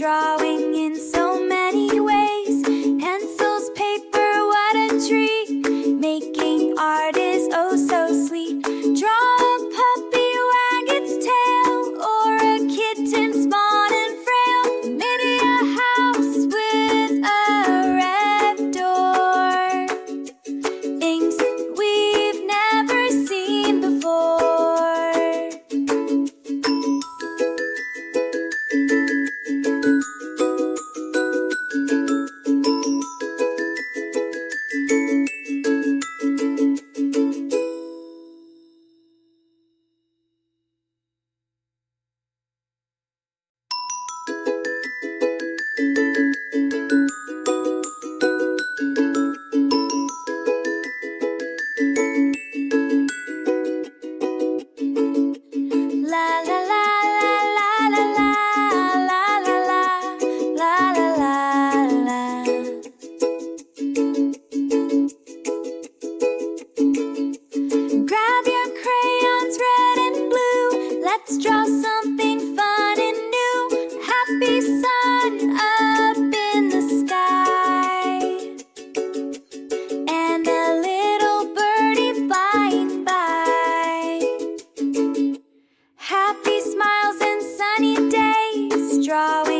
drawing in so many ways. Pencils, paper, what a treat. Making art is oh so sweet. Draw a puppy, wag its tail, or a kitten small and frail. Maybe a house with a red door. Things we've never seen before. La la la la la la la la la la la la la. Grab your crayons, red and blue. Let's draw something fun and new. Happy sun up in the sky, and a little birdie flying by. Happy smiles and sunny days, drawing